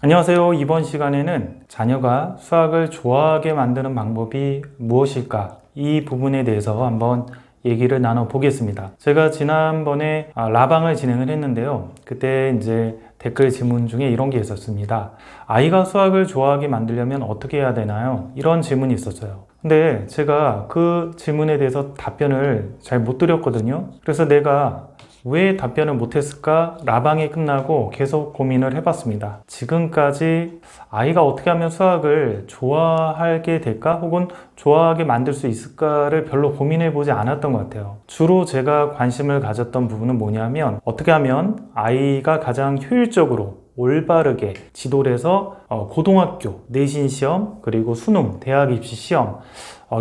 안녕하세요. 이번 시간에는 자녀가 수학을 좋아하게 만드는 방법이 무엇일까? 이 부분에 대해서 한번 얘기를 나눠 보겠습니다. 제가 지난번에 라방을 진행을 했는데요. 그때 이제 댓글 질문 중에 이런 게 있었습니다. 아이가 수학을 좋아하게 만들려면 어떻게 해야 되나요? 이런 질문이 있었어요. 근데 제가 그 질문에 대해서 답변을 잘 못 드렸거든요. 그래서 내가 왜 답변을 못했을까? 라방이 끝나고 계속 고민을 해봤습니다. 지금까지 아이가 어떻게 하면 수학을 좋아하게 될까? 혹은 좋아하게 만들 수 있을까를 별로 고민해보지 않았던 것 같아요. 주로 제가 관심을 가졌던 부분은 뭐냐면 어떻게 하면 아이가 가장 효율적으로 올바르게 지도를 해서 고등학교 내신 시험 그리고 수능, 대학 입시 시험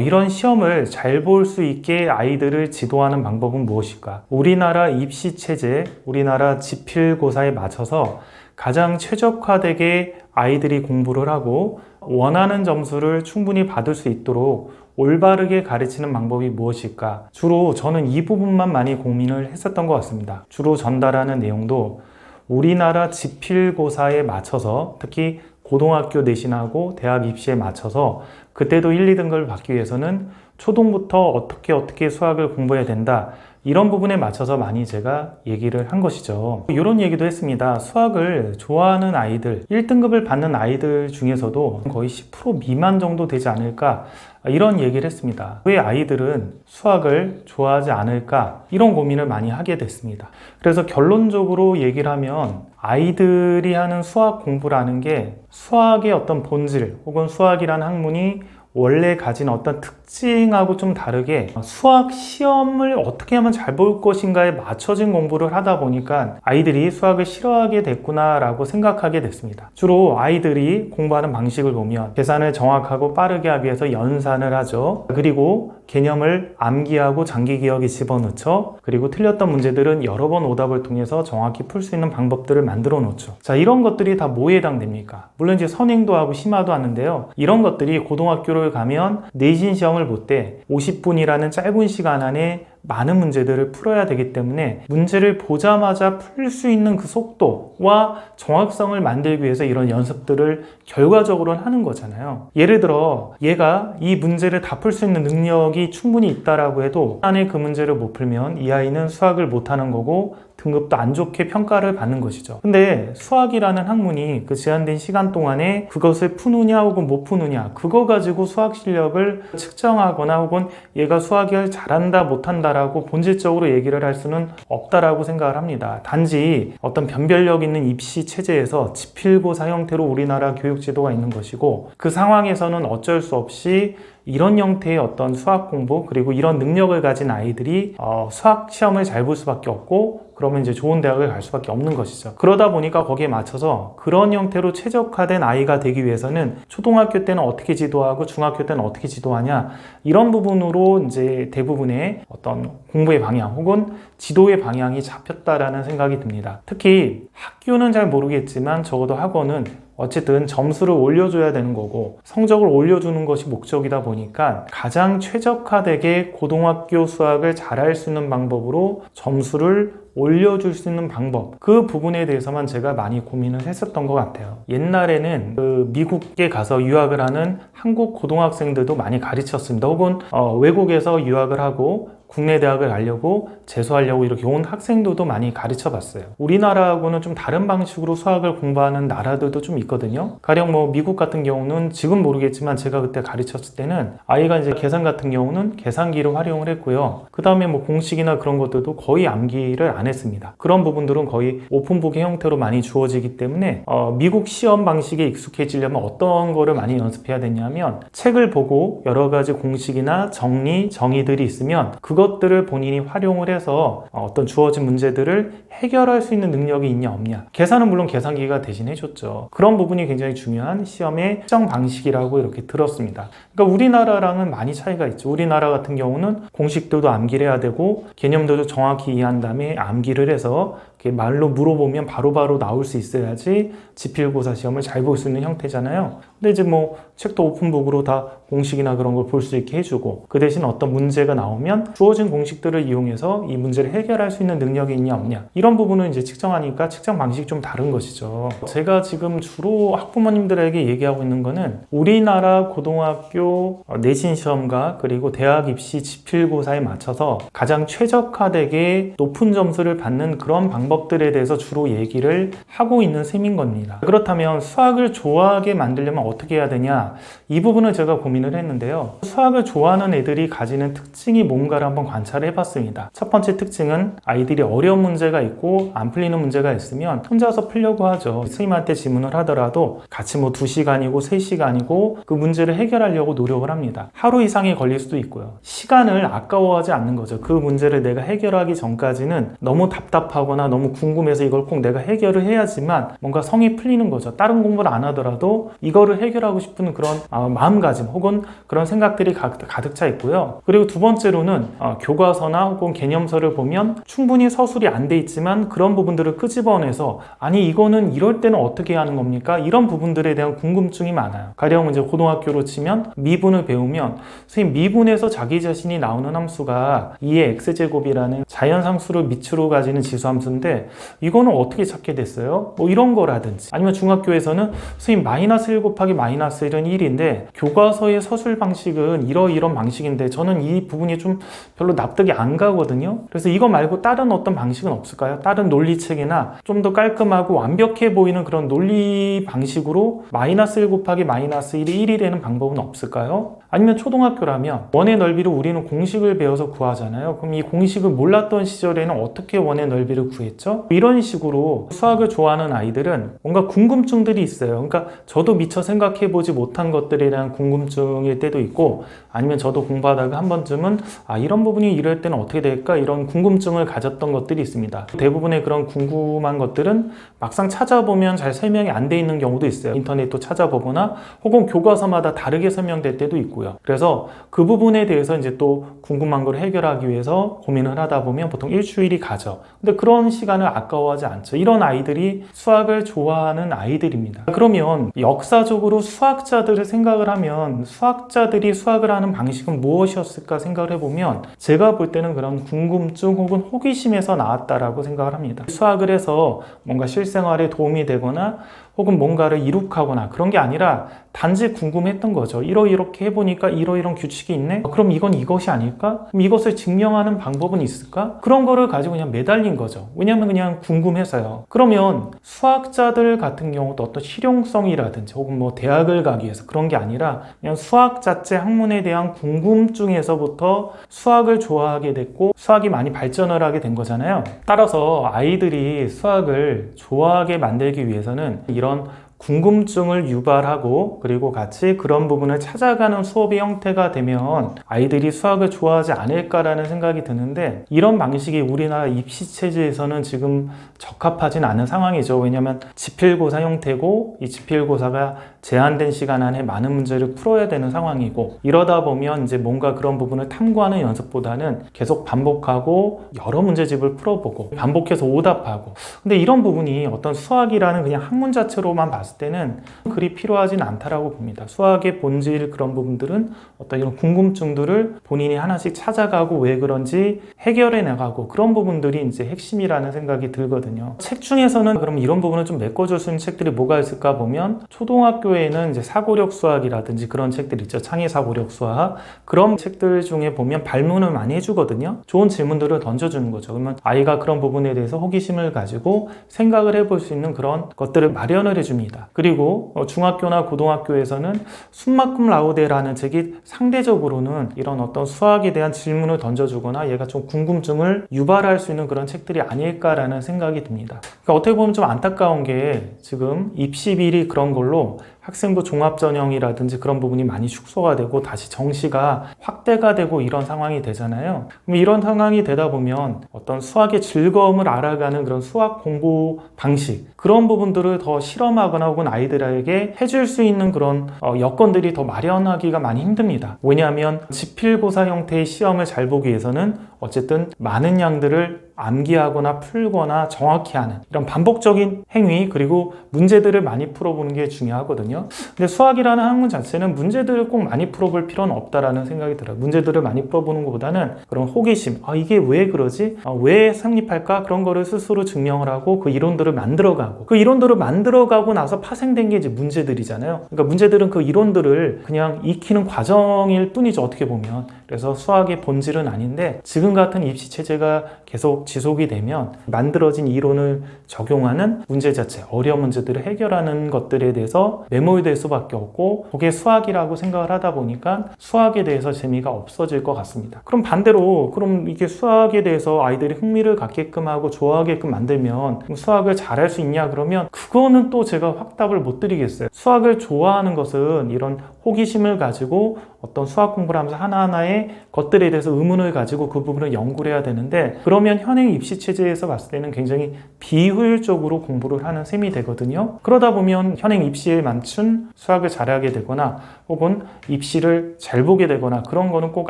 이런 시험을 잘 볼 수 있게 아이들을 지도하는 방법은 무엇일까? 우리나라 입시 체제, 우리나라 지필고사에 맞춰서 가장 최적화되게 아이들이 공부를 하고 원하는 점수를 충분히 받을 수 있도록 올바르게 가르치는 방법이 무엇일까? 주로 저는 이 부분만 많이 고민을 했었던 것 같습니다. 주로 전달하는 내용도 우리나라 지필고사에 맞춰서 특히 고등학교 내신하고 대학 입시에 맞춰서 그때도 1, 2등급을 받기 위해서는 초등부터 어떻게 수학을 공부해야 된다. 이런 부분에 맞춰서 많이 제가 얘기를 한 것이죠. 이런 얘기도 했습니다. 수학을 좋아하는 아이들, 1등급을 받는 아이들 중에서도 거의 10% 미만 정도 되지 않을까 이런 얘기를 했습니다. 왜 아이들은 수학을 좋아하지 않을까 이런 고민을 많이 하게 됐습니다. 그래서 결론적으로 얘기를 하면 아이들이 하는 수학 공부라는 게 수학의 어떤 본질 혹은 수학이라는 학문이 원래 가진 어떤 특징하고 좀 다르게 수학 시험을 어떻게 하면 잘 볼 것인가에 맞춰진 공부를 하다 보니까 아이들이 수학을 싫어하게 됐구나라고 생각하게 됐습니다. 주로 아이들이 공부하는 방식을 보면 계산을 정확하고 빠르게 하기 위해서 연산을 하죠. 그리고 개념을 암기하고 장기 기억에 집어넣죠. 그리고 틀렸던 문제들은 여러 번 오답을 통해서 정확히 풀 수 있는 방법들을 만들어 놓죠. 자, 이런 것들이 다 뭐에 해당됩니까? 물론 이제 선행도 하고 심화도 하는데요. 이런 것들이 고등학교를 가면 내신 시험을 볼 때 50분이라는 짧은 시간 안에 많은 문제들을 풀어야 되기 때문에 문제를 보자마자 풀 수 있는 그 속도와 정확성을 만들기 위해서 이런 연습들을 결과적으로는 하는 거잖아요. 예를 들어 얘가 이 문제를 다 풀 수 있는 능력이 충분히 있다라고 해도 안에 그 문제를 못 풀면 이 아이는 수학을 못하는 거고 등급도 안 좋게 평가를 받는 것이죠. 근데 수학이라는 학문이 그 제한된 시간 동안에 그것을 푸느냐 혹은 못 푸느냐 그거 가지고 수학 실력을 측정하거나 혹은 얘가 수학을 잘한다 못한다 라고 본질적으로 얘기를 할 수는 없다라고 생각을 합니다. 단지 어떤 변별력 있는 입시 체제에서 지필고사 형태로 우리나라 교육제도가 있는 것이고 그 상황에서는 어쩔 수 없이 이런 형태의 어떤 수학 공부 그리고 이런 능력을 가진 아이들이 수학 시험을 잘 볼 수밖에 없고 그러면 이제 좋은 대학을 갈 수밖에 없는 것이죠. 그러다 보니까 거기에 맞춰서 그런 형태로 최적화된 아이가 되기 위해서는 초등학교 때는 어떻게 지도하고 중학교 때는 어떻게 지도하냐 이런 부분으로 이제 대부분의 어떤 공부의 방향 혹은 지도의 방향이 잡혔다라는 생각이 듭니다. 특히 학교는 잘 모르겠지만 적어도 학원은 어쨌든 점수를 올려줘야 되는 거고 성적을 올려주는 것이 목적이다 보니까 가장 최적화되게 고등학교 수학을 잘할 수 있는 방법으로 점수를 올려줄 수 있는 방법 그 부분에 대해서만 제가 많이 고민을 했었던 것 같아요. 옛날에는 미국에 가서 유학을 하는 한국 고등학생들도 많이 가르쳤습니다. 혹은 외국에서 유학을 하고 국내 대학을 가려고 재수하려고 이렇게 온 학생들도 많이 가르쳐 봤어요. 우리나라하고는 좀 다른 방식으로 수학을 공부하는 나라들도 좀 있거든요. 가령 뭐 미국 같은 경우는 지금 모르겠지만 제가 그때 가르쳤을 때는 아이가 이제 계산 같은 경우는 계산기를 활용을 했고요. 그 다음에 뭐 공식이나 그런 것들도 거의 암기를 안 했습니다. 그런 부분들은 거의 오픈북의 형태로 많이 주어지기 때문에 미국 시험 방식에 익숙해지려면 어떤 거를 많이 연습해야 되냐면 책을 보고 여러 가지 공식이나 정의들이 있으면 그것들을 본인이 활용을 해서 어떤 주어진 문제들을 해결할 수 있는 능력이 있냐 없냐. 계산은 물론 계산기가 대신 해줬죠. 그런 부분이 굉장히 중요한 시험의 측정 방식이라고 이렇게 들었습니다. 그러니까 우리나라랑은 많이 차이가 있죠. 우리나라 같은 경우는 공식들도 암기를 해야 되고 개념들도 정확히 이해한 다음에 암기를 해서 이렇게 말로 물어보면 바로바로 나올 수 있어야지 지필고사 시험을 잘 볼 수 있는 형태잖아요. 근데 이제 뭐 책도 오픈북으로 다 공식이나 그런 걸 볼 수 있게 해주고, 그 대신 어떤 문제가 나오면 주어진 공식들을 이용해서 이 문제를 해결할 수 있는 능력이 있냐 없냐, 이런 부분은 이제 측정하니까 측정 방식이 좀 다른 것이죠. 제가 지금 주로 학부모님들에게 얘기하고 있는 거는 우리나라 고등학교 내신 시험과 그리고 대학 입시 지필고사에 맞춰서 가장 최적화되게 높은 점수를 받는 그런 방법들에 대해서 주로 얘기를 하고 있는 셈인 겁니다. 그렇다면 수학을 좋아하게 만들려면 어떻게 해야 되냐, 이 부분을 제가 고민을 했는데요. 수학을 좋아하는 애들이 가지는 특징이 뭔가를 한번 관찰해 봤습니다. 첫 번째 특징은 아이들이 어려운 문제가 있고 안 풀리는 문제가 있으면 혼자서 풀려고 하죠. 선생님한테 질문을 하더라도 같이 뭐 2시간이고 3시간이고 그 문제를 해결하려고 노력을 합니다. 하루 이상이 걸릴 수도 있고요. 시간을 아까워하지 않는 거죠. 그 문제를 내가 해결하기 전까지는 너무 답답하거나 너무 궁금해서 이걸 꼭 내가 해결을 해야지만 뭔가 성이 풀리는 거죠. 다른 공부를 안 하더라도 이거를 해결하고 싶은 그런 마음가짐 혹은 그런 생각들이 가득 차 있고요. 그리고 두 번째로는 교과서나 혹은 개념서를 보면 충분히 서술이 안 돼 있지만 그런 부분들을 끄집어내서 아니 이거는 이럴 때는 어떻게 하는 겁니까? 이런 부분들에 대한 궁금증이 많아요. 가령 이제 고등학교로 치면 미분을 배우면 선생님 미분에서 자기 자신이 나오는 함수가 2의 x제곱이라는 자연상수를 밑으로 가지는 지수함수인데 이거는 어떻게 찾게 됐어요? 뭐 이런 거라든지, 아니면 중학교에서는 선생님 마이너스 1 곱하기 마이너스 1은 1인데 교과서의 서술 방식은 이런 방식인데 저는 이 부분이 좀 별로 납득이 안 가거든요. 그래서 이거 말고 다른 어떤 방식은 없을까요? 다른 논리책이나 좀 더 깔끔하고 완벽해 보이는 그런 논리 방식으로 마이너스 1 곱하기 마이너스 1이 1이 되는 방법은 없을까요? 아니면 초등학교라면 원의 넓이를 우리는 공식을 배워서 구하잖아요. 그럼 이 공식을 몰랐던 시절에는 어떻게 원의 넓이를 구했죠? 이런 식으로 수학을 좋아하는 아이들은 뭔가 궁금증들이 있어요. 그러니까 저도 미처 생각해보지 못한 것들에 대한 궁금증일 때도 있고, 아니면 저도 공부하다가 한 번쯤은 이런 부분이 이럴 때는 어떻게 될까? 이런 궁금증을 가졌던 것들이 있습니다. 대부분의 그런 궁금한 것들은 막상 찾아보면 잘 설명이 안 돼 있는 경우도 있어요. 인터넷도 찾아보거나 혹은 교과서마다 다르게 설명될 때도 있고요. 그래서 그 부분에 대해서 이제 또 궁금한 걸 해결하기 위해서 고민을 하다 보면 보통 일주일이 가죠. 근데 그런 시간을 아까워하지 않죠. 이런 아이들이 수학을 좋아하는 아이들입니다. 그러면 역사적으로 수학자들을 생각을 하면 수학자들이 수학을 하는 방식은 무엇이었을까 생각을 해보면 제가 볼 때는 그런 궁금증 혹은 호기심에서 나왔다라고 생각을 합니다. 수학을 해서 뭔가 실생활에 도움이 되거나 혹은 뭔가를 이룩하거나 그런 게 아니라 단지 궁금했던 거죠. 이렇게 해보니까 이런 규칙이 있네? 그럼 이건 이것이 아닐까? 그럼 이것을 증명하는 방법은 있을까? 그런 거를 가지고 그냥 매달린 거죠. 왜냐하면 그냥 궁금해서요. 그러면 수학자들 같은 경우도 어떤 실용성이라든지 혹은 뭐 대학을 가기 위해서 그런 게 아니라 그냥 수학 자체 학문에 대한 궁금증에서부터 수학을 좋아하게 됐고 수학이 많이 발전을 하게 된 거잖아요. 따라서 아이들이 수학을 좋아하게 만들기 위해서는 이런 궁금증을 유발하고 그리고 같이 그런 부분을 찾아가는 수업의 형태가 되면 아이들이 수학을 좋아하지 않을까라는 생각이 드는데, 이런 방식이 우리나라 입시체제에서는 지금 적합하진 않은 상황이죠. 왜냐하면 지필고사 형태고 이 지필고사가 제한된 시간 안에 많은 문제를 풀어야 되는 상황이고, 이러다 보면 이제 뭔가 그런 부분을 탐구하는 연습보다는 계속 반복하고 여러 문제집을 풀어보고 반복해서 오답하고, 근데 이런 부분이 어떤 수학이라는 그냥 학문 자체로만 봤을 때는 그리 필요하진 않다라고 봅니다. 수학의 본질 그런 부분들은 어떤 이런 궁금증들을 본인이 하나씩 찾아가고 왜 그런지 해결해 나가고 그런 부분들이 이제 핵심이라는 생각이 들거든요. 책 중에서는 그럼 이런 부분을 좀 메꿔줄 수 있는 책들이 뭐가 있을까 보면 초등학교에는 이제 사고력 수학이라든지 그런 책들 있죠. 창의 사고력 수학, 그런 책들 중에 보면 발문을 많이 해주거든요. 좋은 질문들을 던져주는 거죠. 그러면 아이가 그런 부분에 대해서 호기심을 가지고 생각을 해볼 수 있는 그런 것들을 마련을 해줍니다. 그리고 중학교나 고등학교에서는 숨막금 라우데라는 책이 상대적으로는 이런 어떤 수학에 대한 질문을 던져주거나 얘가 좀 궁금증을 유발할 수 있는 그런 책들이 아닐까라는 생각이 듭니다. 그러니까 어떻게 보면 좀 안타까운 게 지금 입시 비리 그런 걸로 학생부 종합전형이라든지 그런 부분이 많이 축소가 되고 다시 정시가 확대가 되고 이런 상황이 되잖아요. 그럼 이런 상황이 되다 보면 어떤 수학의 즐거움을 알아가는 그런 수학 공부 방식, 그런 부분들을 더 실험하거나 혹은 아이들에게 해줄 수 있는 그런 여건들이 더 마련하기가 많이 힘듭니다. 왜냐하면 지필고사 형태의 시험을 잘 보기 위해서는 어쨌든 많은 양들을 암기하거나 풀거나 정확히 하는 이런 반복적인 행위, 그리고 문제들을 많이 풀어보는 게 중요하거든요. 근데 수학이라는 학문 자체는 문제들을 꼭 많이 풀어볼 필요는 없다라는 생각이 들어요. 문제들을 많이 풀어보는 것보다는 그런 호기심, 이게 왜 그러지? 왜 성립할까? 그런 거를 스스로 증명을 하고 그 이론들을 만들어가고, 그 이론들을 만들어가고 나서 파생된 게 이제 문제들이잖아요. 그러니까 문제들은 그 이론들을 그냥 익히는 과정일 뿐이죠, 어떻게 보면. 그래서 수학의 본질은 아닌데, 지금 같은 입시 체제가 계속 지속이 되면 만들어진 이론을 적용하는 문제 자체, 어려운 문제들을 해결하는 것들에 대해서 매몰될 수밖에 없고, 그게 수학이라고 생각을 하다 보니까 수학에 대해서 재미가 없어질 것 같습니다. 그럼 반대로, 그럼 이게 수학에 대해서 아이들이 흥미를 갖게끔 하고 좋아하게끔 만들면 수학을 잘할 수 있냐? 그러면 그거는 또 제가 확답을 못 드리겠어요. 수학을 좋아하는 것은 이런 호기심을 가지고 어떤 수학 공부를 하면서 하나하나의 것들에 대해서 의문을 가지고 그 부분을 연구를 해야 되는데, 그러면 현행 입시 체제에서 봤을 때는 굉장히 비효율적으로 공부를 하는 셈이 되거든요. 그러다 보면 현행 입시에 맞춘 수학을 잘하게 되거나 혹은 입시를 잘 보게 되거나 그런 거는 꼭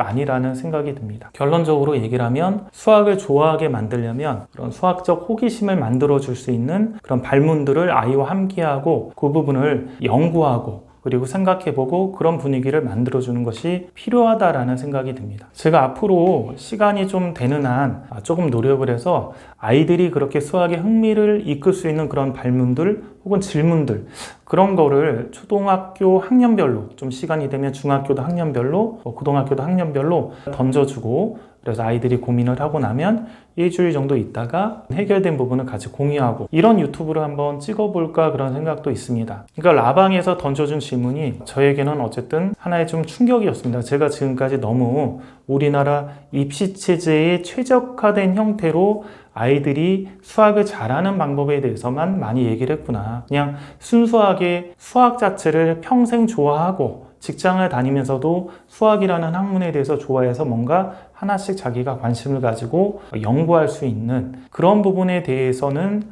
아니라는 생각이 듭니다. 결론적으로 얘기를 하면 수학을 좋아하게 만들려면 그런 수학적 호기심을 만들어 줄 수 있는 그런 발문들을 아이와 함께하고 그 부분을 연구하고 그리고 생각해보고 그런 분위기를 만들어주는 것이 필요하다라는 생각이 듭니다. 제가 앞으로 시간이 좀 되는 한 조금 노력을 해서 아이들이 그렇게 수학에 흥미를 이끌 수 있는 그런 발문들 혹은 질문들, 그런 거를 초등학교 학년별로, 좀 시간이 되면 중학교도 학년별로, 고등학교도 학년별로 던져주고, 그래서 아이들이 고민을 하고 나면 일주일 정도 있다가 해결된 부분을 같이 공유하고, 이런 유튜브를 한번 찍어볼까 그런 생각도 있습니다. 그러니까 라방에서 던져준 질문이 저에게는 어쨌든 하나의 좀 충격이었습니다. 제가 지금까지 너무 우리나라 입시체제에 최적화된 형태로 아이들이 수학을 잘하는 방법에 대해서만 많이 얘기를 했구나. 그냥 순수하게 수학 자체를 평생 좋아하고 직장을 다니면서도 수학이라는 학문에 대해서 좋아해서 뭔가 하나씩 자기가 관심을 가지고 연구할 수 있는 그런 부분에 대해서는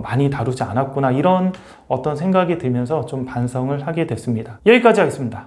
많이 다루지 않았구나, 이런 어떤 생각이 들면서 좀 반성을 하게 됐습니다. 여기까지 하겠습니다.